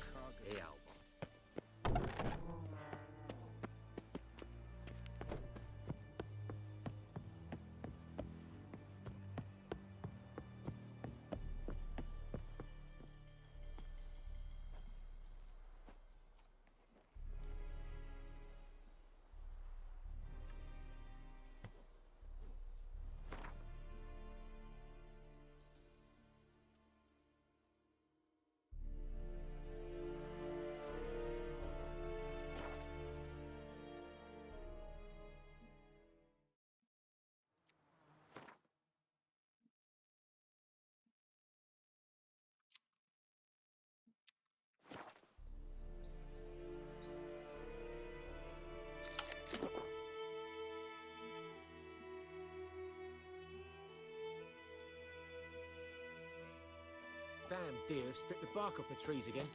Damn deer have stripped the bark off my trees again.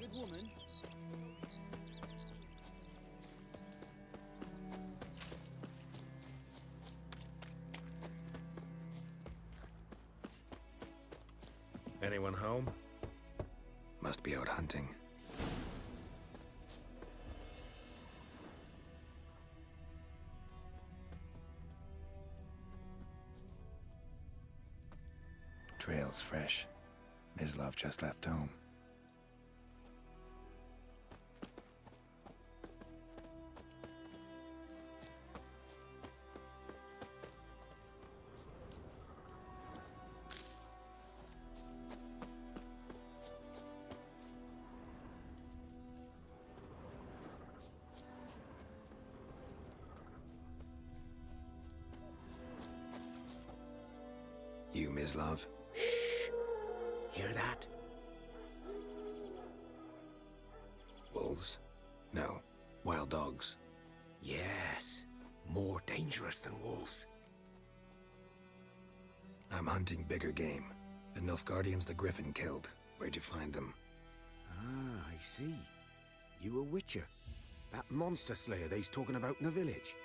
Good woman. Anyone home? Must be out hunting. Trail's fresh. Mislav just left home. You, Mislav? Shh! Hear that? Wolves? No. Wild dogs. Yes. More dangerous than wolves. I'm hunting bigger game. The Nilfgaardians the Griffin killed. Where'd you find them? Ah, I see. You a witcher. That monster slayer they's talking about in the village.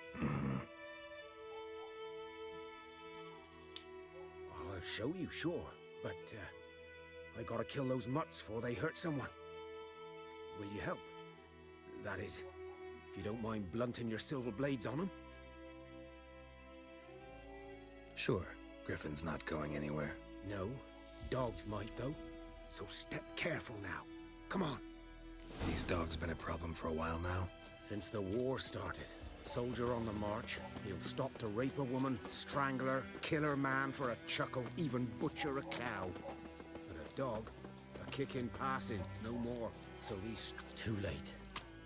I'll show you, sure. But, I gotta kill those mutts before they hurt someone. Will you help? That is, if you don't mind blunting your silver blades on them. Sure. Griffin's not going anywhere. No. Dogs might, though. So step careful now. Come on. These dogs been a problem for a while now? Since the war started. Soldier on the march. He'll stop to rape a woman, strangle her, kill her man for a chuckle, even butcher a cow. But a dog, a kick in passing, no more. So these... Too late.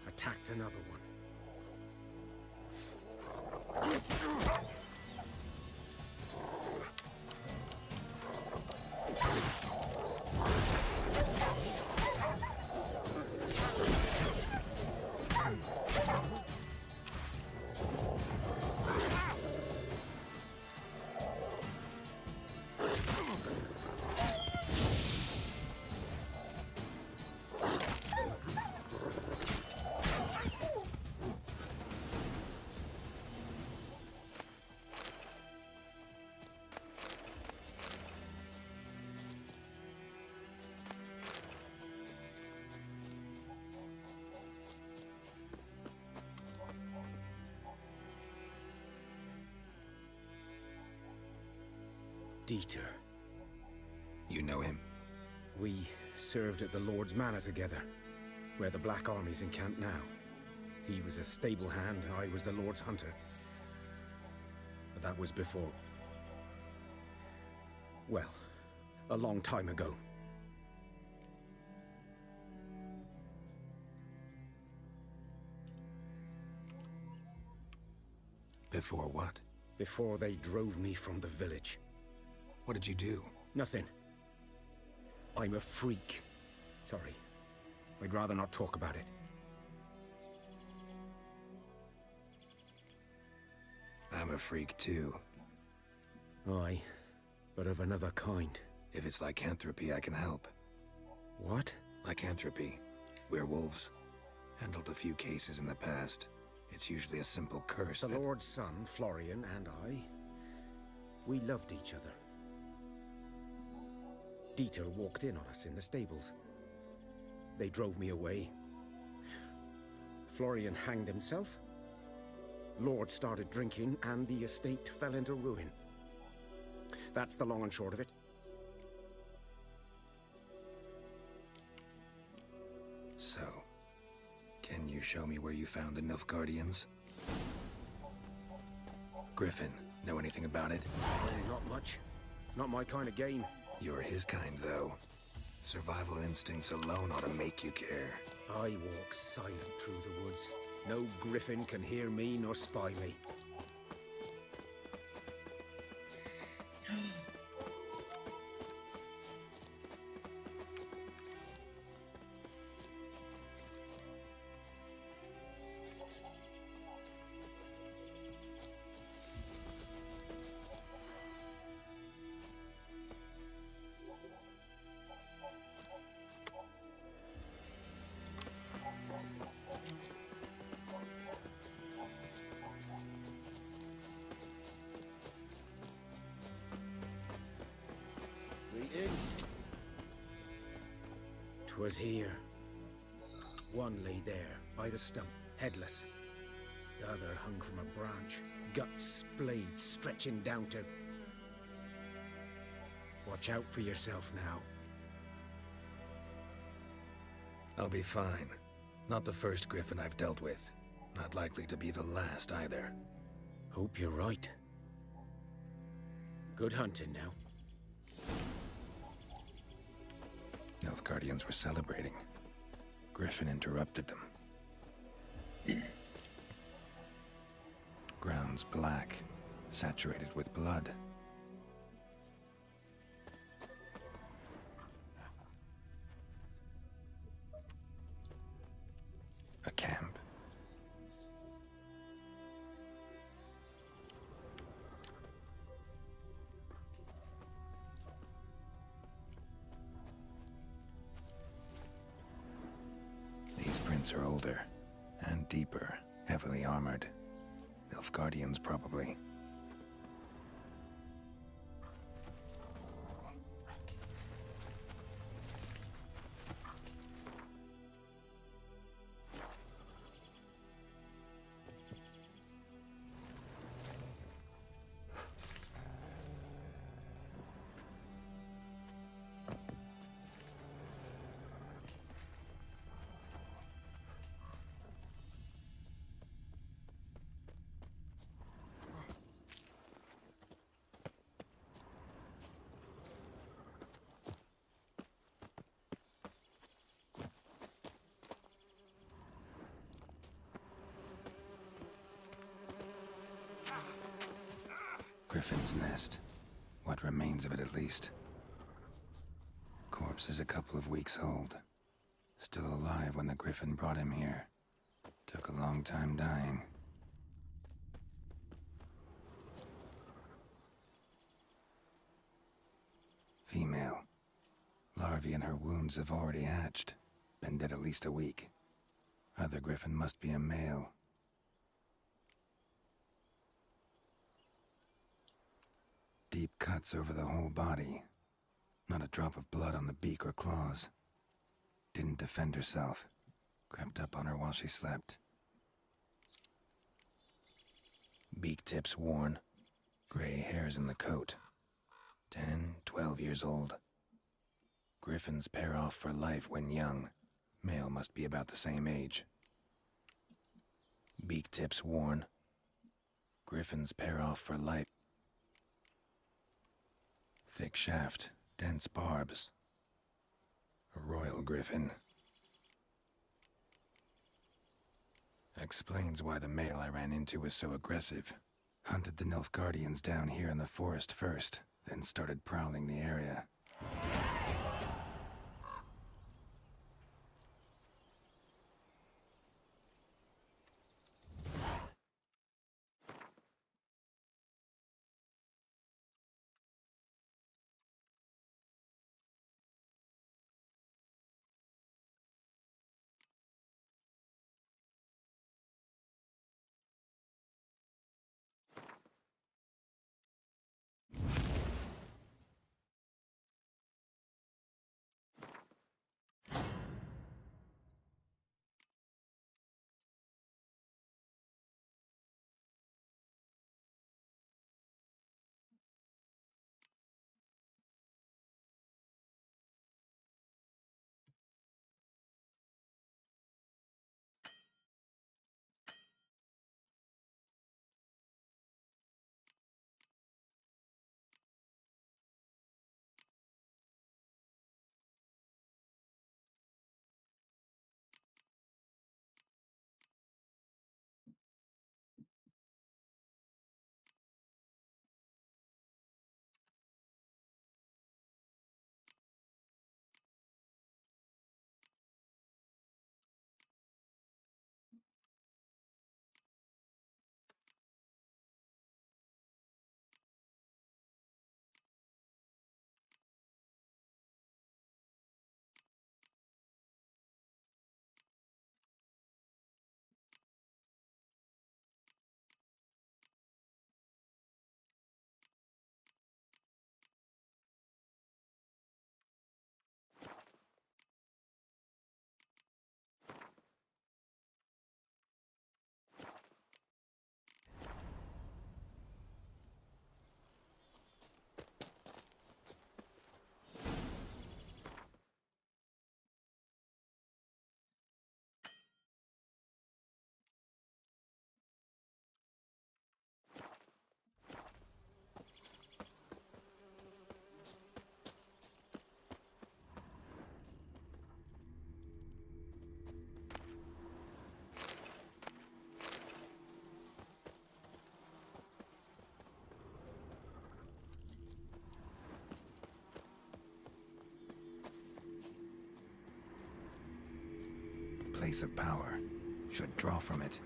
Attacked another one. Dieter. You know him? We served at the Lord's Manor together, where the Black Army's encamped now. He was a stable hand, I was the Lord's hunter. But that was before... well, a long time ago. Before what? Before they drove me from the village. What did you do? Nothing. I'm a freak. Sorry. I'd rather not talk about it. I'm a freak too. Aye, but of another kind. If it's lycanthropy, I can help. What? Lycanthropy. Werewolves. Handled a few cases in the past. It's usually a simple curse The Lord's son, Florian, and I... we loved each other. Dieter walked in on us in the stables. They drove me away. Florian hanged himself. Lord started drinking, and the estate fell into ruin. That's the long and short of it. So, can you show me where you found the Nilfgaardians? Griffin, know anything about it? Not much. Not my kind of game. You're his kind, though. Survival instincts alone ought to make you care. I walk silent through the woods. No griffin can hear me nor spy me. Greetings. 'Twas here. One lay there, by the stump, headless. The other hung from a branch, guts splayed, stretching down to... Watch out for yourself now. I'll be fine. Not the first griffin I've dealt with. Not likely to be the last, either. Hope you're right. Good hunting now. Nilfgaardians were celebrating. Griffin interrupted them. Ground's black, saturated with blood. A camp. These prints are older and deeper, heavily armored. Nilfgaardians, probably. Griffin's nest. What remains of it, at least. Corpse is a couple of weeks old. Still alive when the Griffin brought him here. Took a long time dying. Female. Larvae in her wounds have already hatched. Been dead at least a week. Other Griffin must be a male. Deep cuts over the whole body. Not a drop of blood on the beak or claws. Didn't defend herself. Crept up on her while she slept. Beak tips worn. Gray hairs in the coat. 10, 12 years old. Griffins pair off for life when young. Male must be about the same age. Beak tips worn. Griffins pair off for life. Thick shaft, dense barbs. A royal griffin. Explains why the male I ran into was so aggressive. Hunted the Nilfgaardians down here in the forest first, then started prowling the area. Place of power. Should draw from it.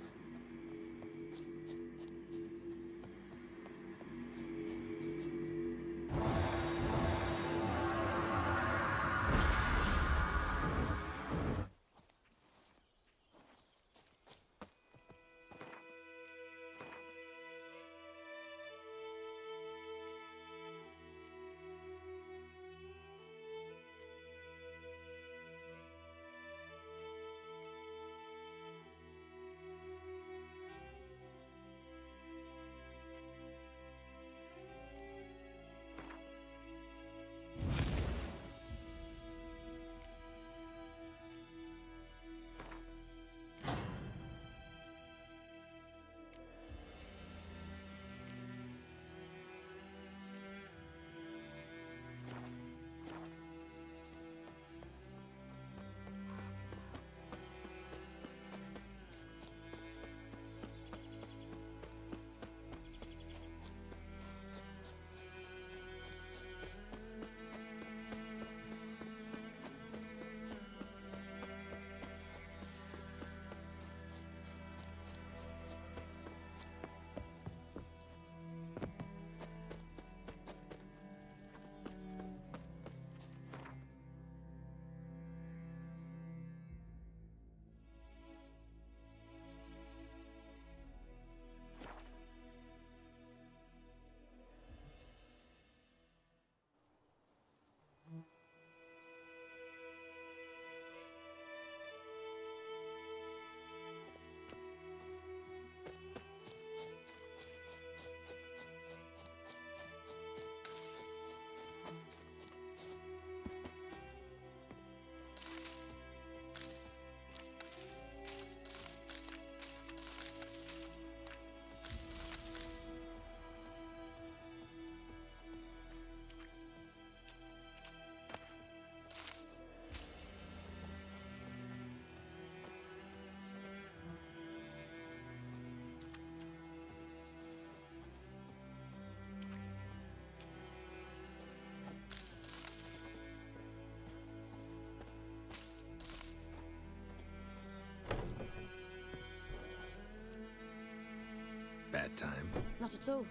that time. Not at all.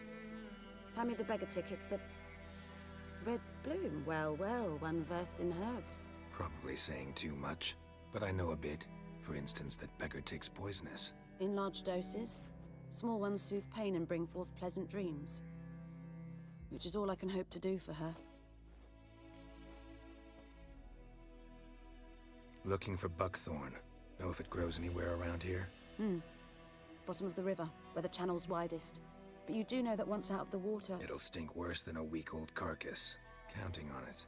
Hand me the beggar tickets, the... Red bloom. Well, well, one versed in herbs. Probably saying too much, but I know a bit. For instance, that beggar tick's poisonous. In large doses. Small ones soothe pain and bring forth pleasant dreams. Which is all I can hope to do for her. Looking for buckthorn. Know if it grows anywhere around here? Bottom of the river, where the channel's widest. But you do know that once out of the water... It'll stink worse than a week-old carcass. Counting on it.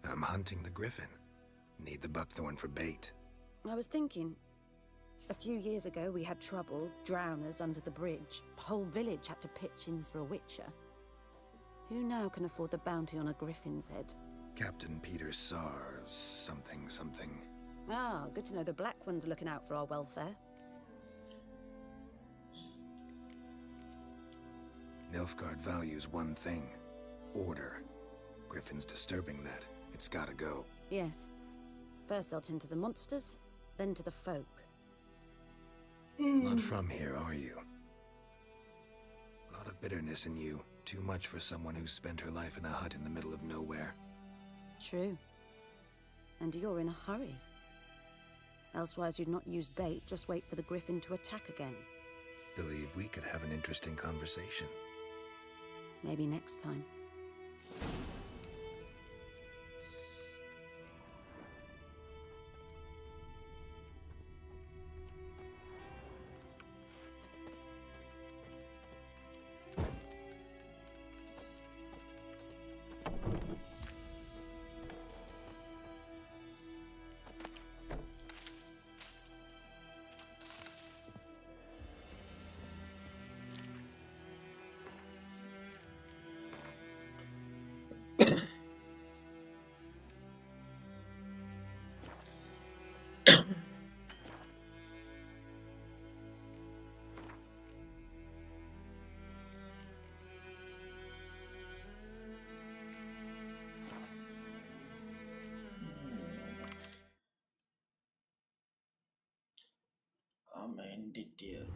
I'm hunting the griffin. Need the buckthorn for bait. I was thinking... A few years ago, we had trouble, drowners under the bridge. The whole village had to pitch in for a witcher. Who now can afford the bounty on a griffin's head? Captain Peter Sars, something. Ah, good to know the Black Ones are looking out for our welfare. Nilfgaard values one thing. Order. Griffin's disturbing that. It's gotta go. Yes. First they'll tend to the monsters, then to the folk. Not from here, are you? A lot of bitterness in you. Too much for someone who spent her life in a hut in the middle of nowhere. True. And you're in a hurry. Elsewise you'd not use bait, just wait for the griffin to attack again. Believe we could have an interesting conversation. Maybe next time. Main detail.